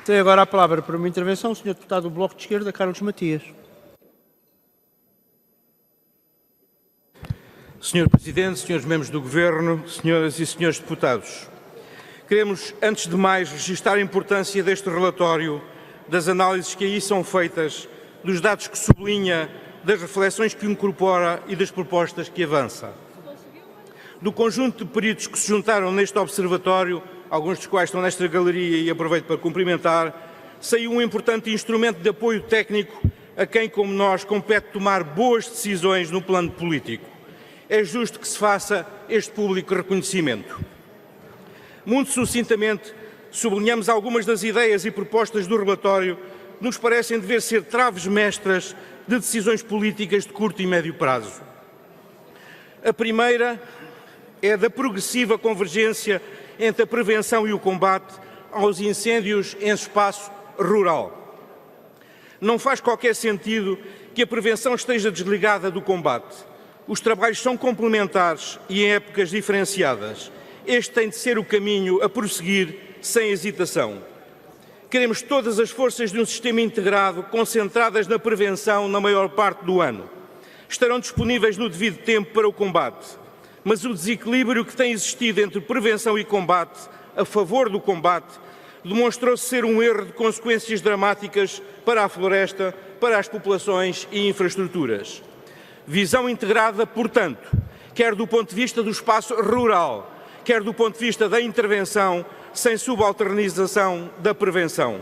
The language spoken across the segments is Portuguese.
Tem agora a palavra para uma intervenção o Sr. Deputado do Bloco de Esquerda, Carlos Matias. Sr. Presidente, Srs. Membros do Governo, Senhoras e Senhores Deputados, queremos, antes de mais, registrar a importância deste relatório, das análises que aí são feitas, dos dados que sublinha, das reflexões que incorpora e das propostas que avança. Do conjunto de peritos que se juntaram neste observatório, alguns dos quais estão nesta galeria e aproveito para cumprimentar, saiu um importante instrumento de apoio técnico a quem, como nós, compete tomar boas decisões no plano político. É justo que se faça este público reconhecimento. Muito sucintamente, sublinhamos algumas das ideias e propostas do relatório que nos parecem dever ser traves mestras de decisões políticas de curto e médio prazo. A primeira é da progressiva convergência entre a prevenção e o combate aos incêndios em espaço rural. Não faz qualquer sentido que a prevenção esteja desligada do combate. Os trabalhos são complementares e em épocas diferenciadas. Este tem de ser o caminho a prosseguir sem hesitação. Queremos todas as forças de um sistema integrado concentradas na prevenção na maior parte do ano. Estarão disponíveis no devido tempo para o combate, mas o desequilíbrio que tem existido entre prevenção e combate, a favor do combate, demonstrou-se ser um erro de consequências dramáticas para a floresta, para as populações e infraestruturas. Visão integrada, portanto, quer do ponto de vista do espaço rural, quer do ponto de vista da intervenção, sem subalternização da prevenção.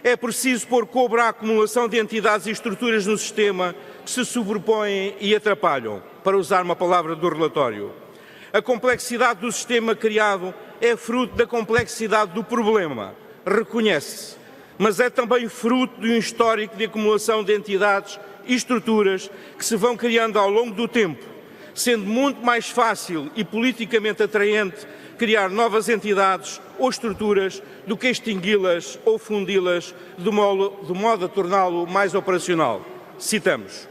É preciso pôr cobre à acumulação de entidades e estruturas no sistema que se sobrepõem e atrapalham, para usar uma palavra do relatório. A complexidade do sistema criado é fruto da complexidade do problema, reconhece-se, mas é também fruto de um histórico de acumulação de entidades e estruturas que se vão criando ao longo do tempo, sendo muito mais fácil e politicamente atraente criar novas entidades ou estruturas do que extingui-las ou fundi-las de modo a torná-lo mais operacional. Citamos: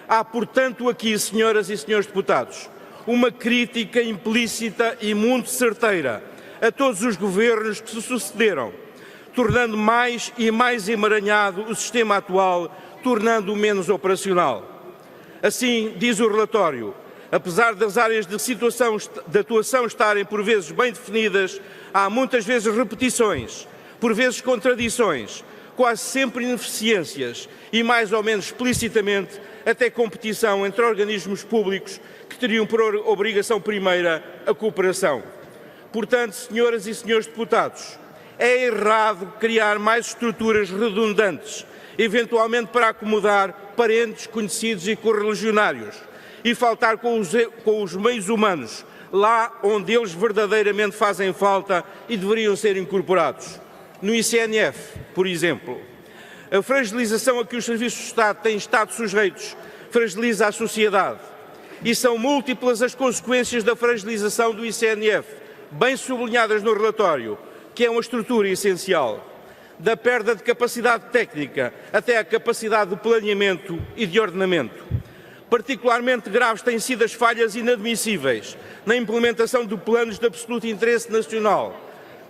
há, portanto, aqui, senhoras e senhores deputados, uma crítica implícita e muito certeira a todos os governos que se sucederam, tornando mais e mais emaranhado o sistema atual, tornando-o menos operacional. Assim, diz o relatório, apesar das áreas de atuação estarem por vezes bem definidas, há muitas vezes repetições, por vezes contradições, quase sempre ineficiências e, mais ou menos explicitamente, até competição entre organismos públicos que teriam por obrigação primeira a cooperação. Portanto, senhoras e senhores deputados, é errado criar mais estruturas redundantes, eventualmente para acomodar parentes, conhecidos e correligionários, e faltar com os meios humanos, lá onde eles verdadeiramente fazem falta e deveriam ser incorporados. No ICNF, por exemplo, a fragilização a que os serviços de Estado têm estado sujeitos fragiliza a sociedade, e são múltiplas as consequências da fragilização do ICNF, bem sublinhadas no relatório, que é uma estrutura essencial, da perda de capacidade técnica até a capacidade de planeamento e de ordenamento. Particularmente graves têm sido as falhas inadmissíveis na implementação de planos de absoluto interesse nacional,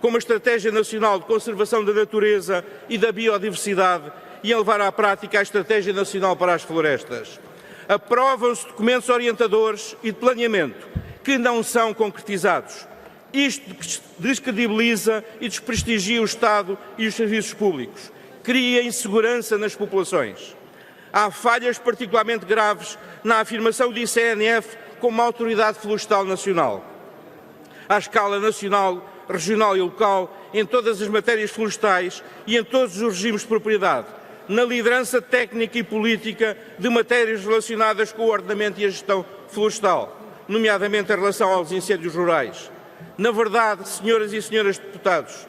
como a Estratégia Nacional de Conservação da Natureza e da Biodiversidade e em levar à prática a Estratégia Nacional para as Florestas. Aprovam-se documentos orientadores e de planeamento que não são concretizados. Isto descredibiliza e desprestigia o Estado e os serviços públicos, cria insegurança nas populações. Há falhas particularmente graves na afirmação do ICNF como autoridade florestal nacional. À escala nacional, regional e local, em todas as matérias florestais e em todos os regimes de propriedade, na liderança técnica e política de matérias relacionadas com o ordenamento e a gestão florestal, nomeadamente em relação aos incêndios rurais. Na verdade, senhoras e senhores deputados,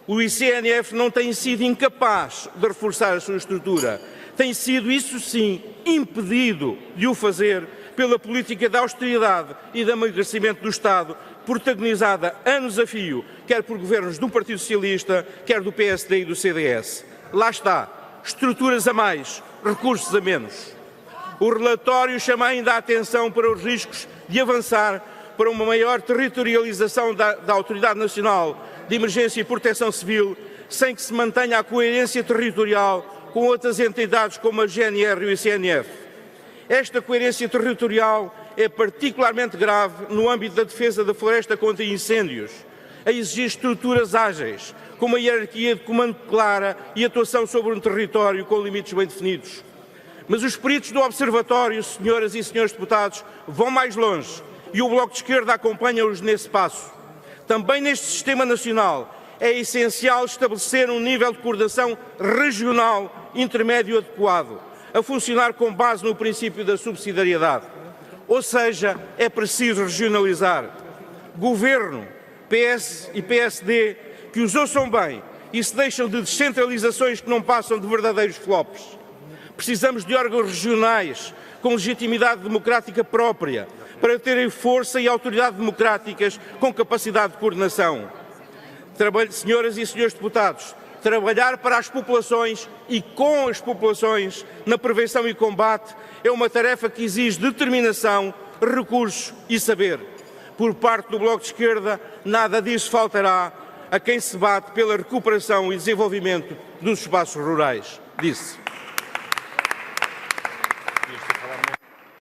o ICNF não tem sido incapaz de reforçar a sua estrutura. Tem sido, isso sim, impedido de o fazer pela política de austeridade e de emagrecimento do Estado, protagonizada anos a fio, quer por governos do Partido Socialista, quer do PSD e do CDS. Lá está, estruturas a mais, recursos a menos. O relatório chama ainda a atenção para os riscos de avançar para uma maior territorialização da Autoridade Nacional de Emergência e Proteção Civil, sem que se mantenha a coerência territorial com outras entidades como a GNR e o ICNF. Esta coerência territorial é particularmente grave no âmbito da defesa da floresta contra incêndios, a exigir estruturas ágeis, com uma hierarquia de comando clara e atuação sobre um território com limites bem definidos. Mas os peritos do Observatório, senhoras e senhores deputados, vão mais longe e o Bloco de Esquerda acompanha-os nesse passo. Também neste sistema nacional é essencial estabelecer um nível de coordenação regional intermédio adequado, a funcionar com base no princípio da subsidiariedade. Ou seja, é preciso regionalizar. Governo, PS e PSD, que os ouçam bem e se deixam de descentralizações que não passam de verdadeiros flops. Precisamos de órgãos regionais com legitimidade democrática própria para terem força e autoridade democráticas com capacidade de coordenação. Senhoras e senhores deputados, trabalhar para as populações e com as populações na prevenção e combate é uma tarefa que exige determinação, recursos e saber. Por parte do Bloco de Esquerda, nada disso faltará a quem se bate pela recuperação e desenvolvimento dos espaços rurais. Disse.